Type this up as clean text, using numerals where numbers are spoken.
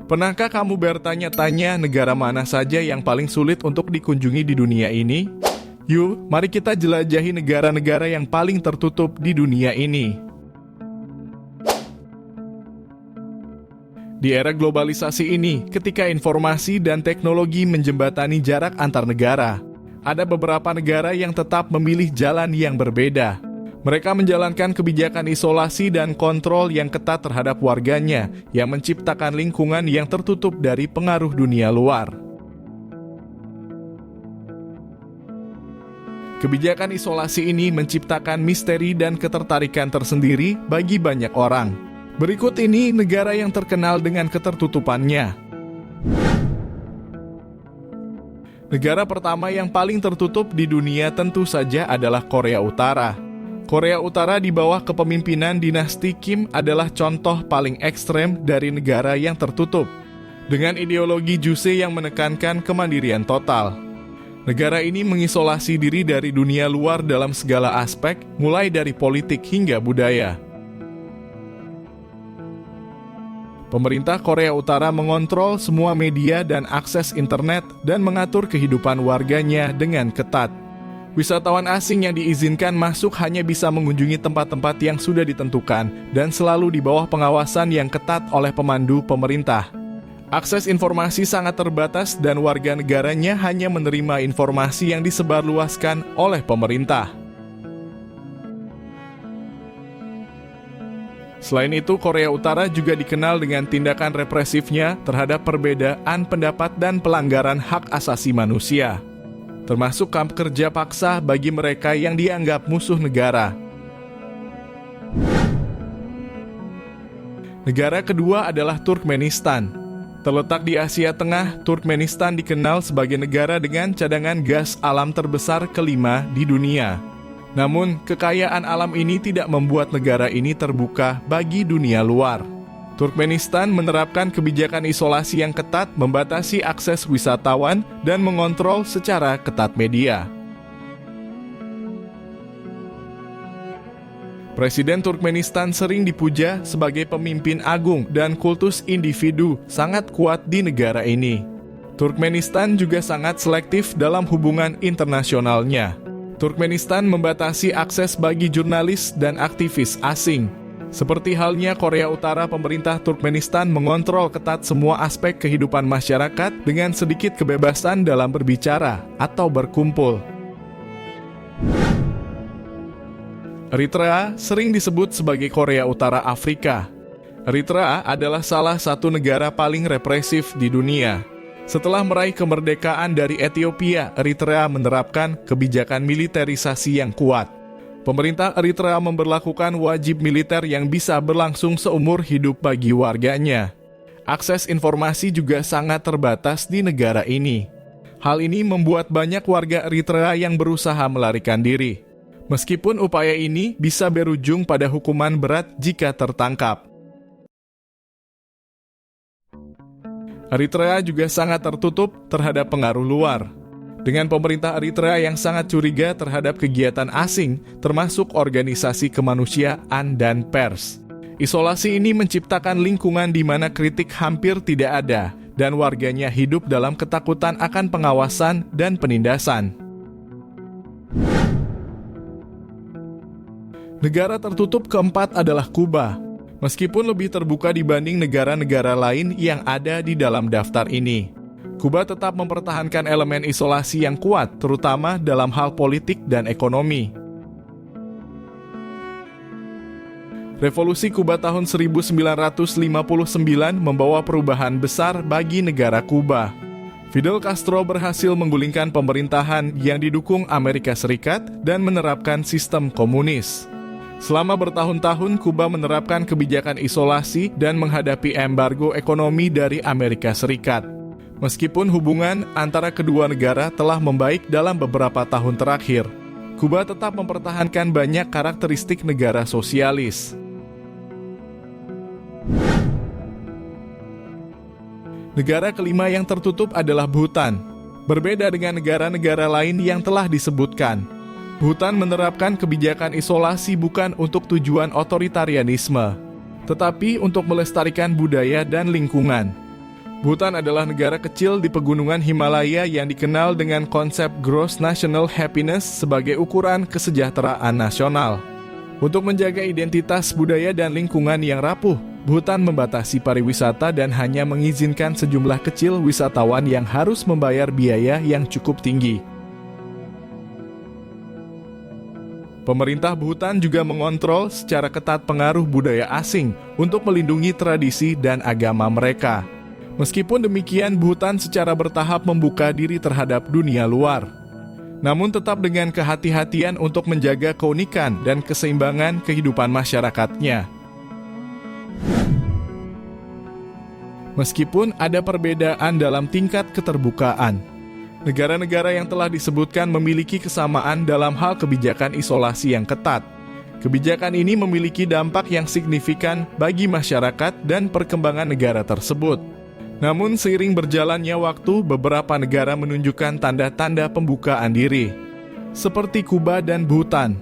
Pernahkah kamu bertanya-tanya negara mana saja yang paling sulit untuk dikunjungi di dunia ini? Yuk, mari kita jelajahi negara-negara yang paling tertutup di dunia ini. Di era globalisasi ini, ketika informasi dan teknologi menjembatani jarak antar negara, ada beberapa negara yang tetap memilih jalan yang berbeda. Mereka menjalankan kebijakan isolasi dan kontrol yang ketat terhadap warganya, yang menciptakan lingkungan yang tertutup dari pengaruh dunia luar. Kebijakan isolasi ini menciptakan misteri dan ketertarikan tersendiri bagi banyak orang. Berikut ini negara yang terkenal dengan ketertutupannya. Negara pertama yang paling tertutup di dunia tentu saja adalah Korea Utara. Korea Utara di bawah kepemimpinan dinasti Kim adalah contoh paling ekstrem dari negara yang tertutup, dengan ideologi Joseon yang menekankan kemandirian total. Negara ini mengisolasi diri dari dunia luar dalam segala aspek, mulai dari politik hingga budaya. Pemerintah Korea Utara mengontrol semua media dan akses internet dan mengatur kehidupan warganya dengan ketat. Wisatawan asing yang diizinkan masuk hanya bisa mengunjungi tempat-tempat yang sudah ditentukan dan selalu di bawah pengawasan yang ketat oleh pemandu pemerintah. Akses informasi sangat terbatas dan warga negaranya hanya menerima informasi yang disebarluaskan oleh pemerintah. Selain itu, Korea Utara juga dikenal dengan tindakan represifnya terhadap perbedaan pendapat dan pelanggaran hak asasi manusia, termasuk kamp kerja paksa bagi mereka yang dianggap musuh negara. Negara kedua adalah Turkmenistan. Terletak di Asia Tengah, Turkmenistan dikenal sebagai negara dengan cadangan gas alam terbesar kelima di dunia. Namun, kekayaan alam ini tidak membuat negara ini terbuka bagi dunia luar. Turkmenistan menerapkan kebijakan isolasi yang ketat, membatasi akses wisatawan, dan mengontrol secara ketat media. Presiden Turkmenistan sering dipuja sebagai pemimpin agung dan kultus individu sangat kuat di negara ini. Turkmenistan juga sangat selektif dalam hubungan internasionalnya. Turkmenistan membatasi akses bagi jurnalis dan aktivis asing. Seperti halnya Korea Utara, pemerintah Turkmenistan mengontrol ketat semua aspek kehidupan masyarakat dengan sedikit kebebasan dalam berbicara atau berkumpul. Eritrea sering disebut sebagai Korea Utara Afrika. Eritrea adalah salah satu negara paling represif di dunia. Setelah meraih kemerdekaan dari Ethiopia, Eritrea menerapkan kebijakan militerisasi yang kuat. Pemerintah Eritrea memberlakukan wajib militer yang bisa berlangsung seumur hidup bagi warganya. Akses informasi juga sangat terbatas di negara ini. Hal ini membuat banyak warga Eritrea yang berusaha melarikan diri. Meskipun upaya ini bisa berujung pada hukuman berat jika tertangkap. Eritrea juga sangat tertutup terhadap pengaruh luar. Dengan pemerintah Eritrea yang sangat curiga terhadap kegiatan asing, termasuk organisasi kemanusiaan dan pers. Isolasi ini menciptakan lingkungan di mana kritik hampir tidak ada, dan warganya hidup dalam ketakutan akan pengawasan dan penindasan. Negara tertutup keempat adalah Kuba. Meskipun lebih terbuka dibanding negara-negara lain yang ada di dalam daftar ini, Kuba tetap mempertahankan elemen isolasi yang kuat, terutama dalam hal politik dan ekonomi. Revolusi Kuba tahun 1959 membawa perubahan besar bagi negara Kuba. Fidel Castro berhasil menggulingkan pemerintahan yang didukung Amerika Serikat dan menerapkan sistem komunis. Selama bertahun-tahun, Kuba menerapkan kebijakan isolasi dan menghadapi embargo ekonomi dari Amerika Serikat. Meskipun hubungan antara kedua negara telah membaik dalam beberapa tahun terakhir, Kuba tetap mempertahankan banyak karakteristik negara sosialis. Negara kelima yang tertutup adalah Bhutan. Berbeda dengan negara-negara lain yang telah disebutkan, Bhutan menerapkan kebijakan isolasi bukan untuk tujuan otoritarianisme, tetapi untuk melestarikan budaya dan lingkungan. Bhutan adalah negara kecil di pegunungan Himalaya yang dikenal dengan konsep Gross National Happiness sebagai ukuran kesejahteraan nasional. Untuk menjaga identitas budaya dan lingkungan yang rapuh, Bhutan membatasi pariwisata dan hanya mengizinkan sejumlah kecil wisatawan yang harus membayar biaya yang cukup tinggi. Pemerintah Bhutan juga mengontrol secara ketat pengaruh budaya asing untuk melindungi tradisi dan agama mereka. Meskipun demikian, Bhutan secara bertahap membuka diri terhadap dunia luar. Namun tetap dengan kehati-hatian untuk menjaga keunikan dan keseimbangan kehidupan masyarakatnya. Meskipun ada perbedaan dalam tingkat keterbukaan, negara-negara yang telah disebutkan memiliki kesamaan dalam hal kebijakan isolasi yang ketat. Kebijakan ini memiliki dampak yang signifikan bagi masyarakat dan perkembangan negara tersebut. Namun seiring berjalannya waktu, beberapa negara menunjukkan tanda-tanda pembukaan diri, seperti Kuba dan Bhutan.